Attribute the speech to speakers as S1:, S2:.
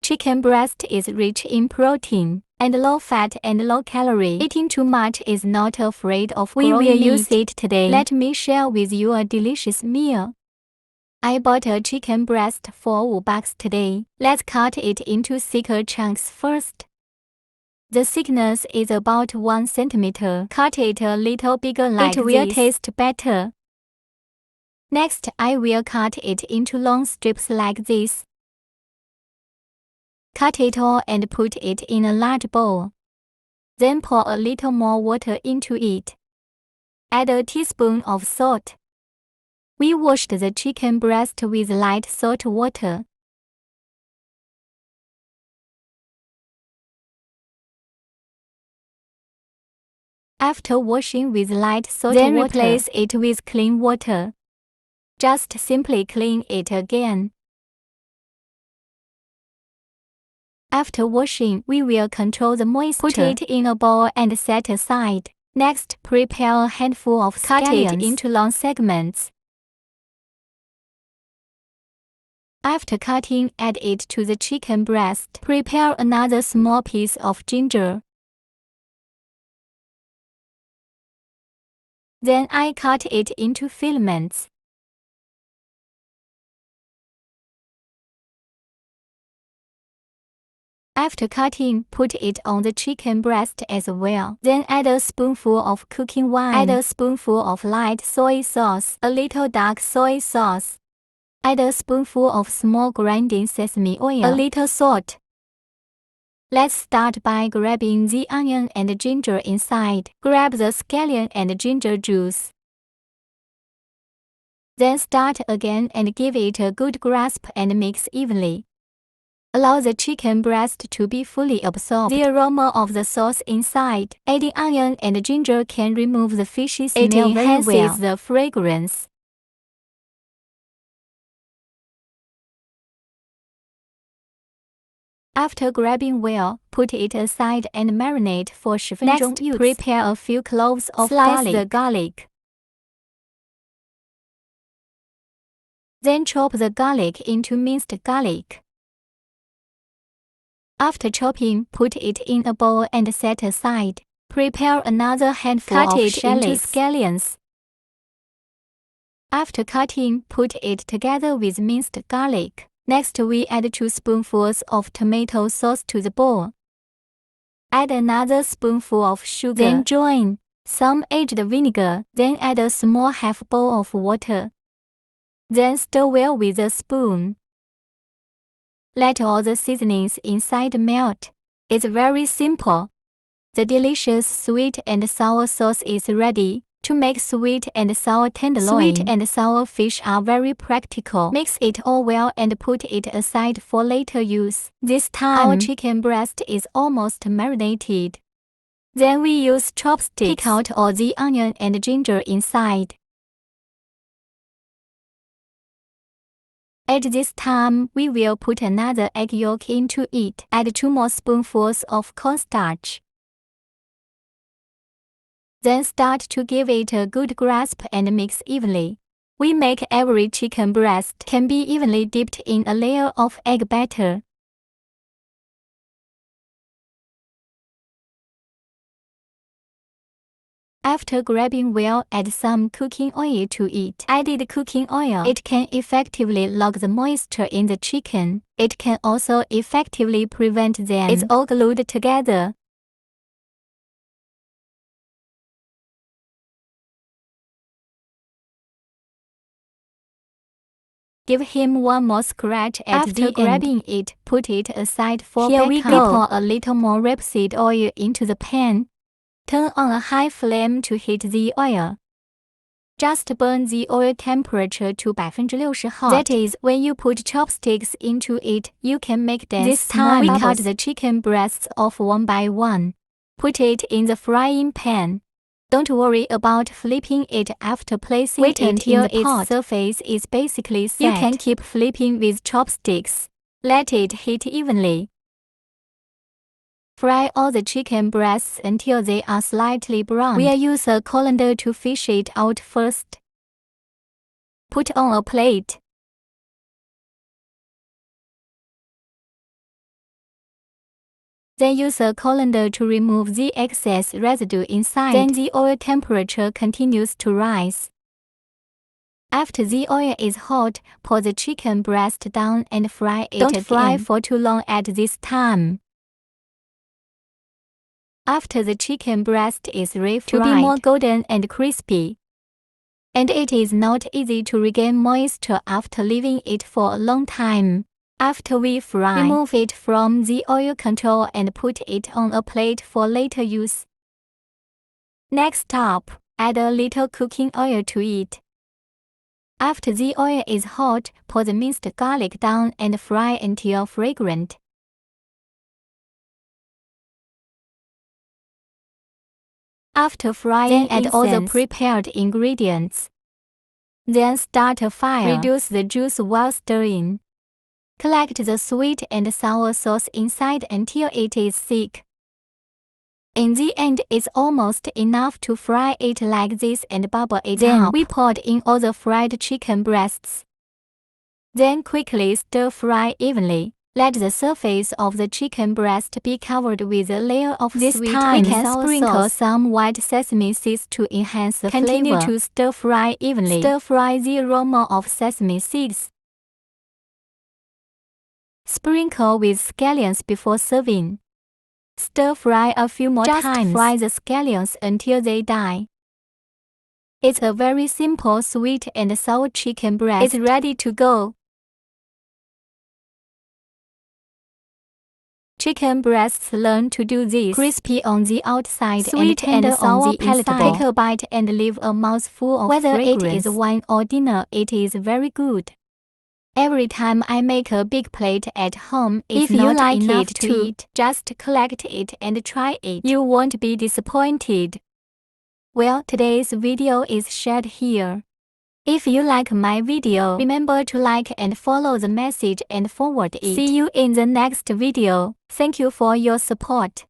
S1: Chicken breast is rich in protein and low fat and low calorie. Eating too much is not afraid of growing meat. We will use it today. Let me share with you a delicious meal. I bought a chicken breast for $5 today. Let's cut it into thicker chunks first. The thickness is about 1 centimeter. Cut it a little bigger like this. It will taste better. Next, I will cut it into long strips like this. Cut it all and put it in a large bowl. Then pour a little more water into it. Add a teaspoon of salt. We washed the chicken breast with light salt water. After washing with light salt water, replace it with clean water. Just simply clean it again. After washing, we will control the moisture. Put it in a bowl and set aside. Next, prepare a handful of scallions. Cut it into long segments. After cutting, add it to the chicken breast. Prepare another small piece of ginger. Then I cut it into filaments. After cutting, put it on the chicken breast as well. Then add a spoonful of cooking wine. Add a spoonful of light soy sauce, a little dark soy sauce. Add a spoonful of small grinding sesame oil, a little salt. Let's start by grabbing the onion and ginger inside. Grab the scallion and ginger juice. Then start again and give it a good grasp and mix evenly. Allow the chicken breast to be fully absorbed. The aroma of the sauce inside. Adding onion and ginger can remove the fishy smell. It enhances the fragrance. After grabbing well, put it aside and marinate for 10 minutes. Next, prepare a few cloves of garlic. Slice the garlic. Then chop the garlic into minced garlic. After chopping, put it in a bowl and set aside. Prepare another handful of shallots into scallions. After cutting, put it together with minced garlic. Next, we add 2 spoonfuls of tomato sauce to the bowl. Add another spoonful of sugar. Then join some aged vinegar. Then add a small half bowl of water. Then stir well with a spoon. Let all the seasonings inside melt. It's very simple. The delicious sweet and sour sauce is ready. To make sweet and sour tenderloin. Sweet and sour fish are very practical. Mix it all well and put it aside for later use. This time, our chicken breast is almost marinated. Then we use chopsticks. Pick out all the onion and ginger inside. At this time, we will put another egg yolk into it. Add 2 more spoonfuls of cornstarch. Then start to give it a good grasp and mix evenly. We make every chicken breast can be evenly dipped in a layer of egg batter. After grabbing well, add some cooking oil to it. Added cooking oil, it can effectively lock the moisture in the chicken. It can also effectively prevent them. It's all glued together. Give him one more scratch at the end. After grabbing it, put it aside for backup. Here we go. Pour a little more rapeseed oil into the pan. Turn on a high flame to heat the oil. Just burn the oil temperature to 60 hot. That is, when you put chopsticks into it, you can make dense. This time, we cut the chicken breasts off one by one. Put it in the frying pan. Don't worry about flipping it after placing it until its surface is basically set. You can keep flipping with chopsticks. Let it heat evenly. Fry all the chicken breasts until they are slightly brown. We'll use a colander to fish it out first. Put on a plate. Then use a colander to remove the excess residue inside. Then the oil temperature continues to rise. After the oil is hot, pour the chicken breast down and fry it. Don't fry for too long at this time. After the chicken breast is refried to be more golden and crispy. And it is not easy to regain moisture after leaving it for a long time. After we fry, remove it from the oil control and put it on a plate for later use. Next up, add a little cooking oil to it. After the oil is hot, pour the minced garlic down and fry until fragrant. After frying, then add all the prepared ingredients. Then start a fire. Reduce the juice while stirring. Collect the sweet and sour sauce inside until it is thick. In the end, it's almost enough to fry it like this and bubble it up. Then we poured in all the fried chicken breasts. Then quickly stir fry evenly. Let the surface of the chicken breast be covered with a layer of sweet and sour sprinkle sauce. Some white sesame seeds to enhance the flavor. Continue to stir fry evenly. Stir fry the aroma of sesame seeds. Sprinkle with scallions before serving. Stir fry a few more times. Just fry the scallions until they die. It's a very simple sweet and sour chicken breast. It's ready to go. Chicken breasts learn to do this. Crispy on the outside, sweet and tender on the inside. Take a bite and leave a mouthful of fragrance. Whether it is wine or dinner, it is very good. Every time I make a big plate at home, it's not like enough to eat. Just collect it and try it. You won't be disappointed. Well, today's video is shared here. If you like my video, remember to like and follow the message and forward it. See you in the next video. Thank you for your support.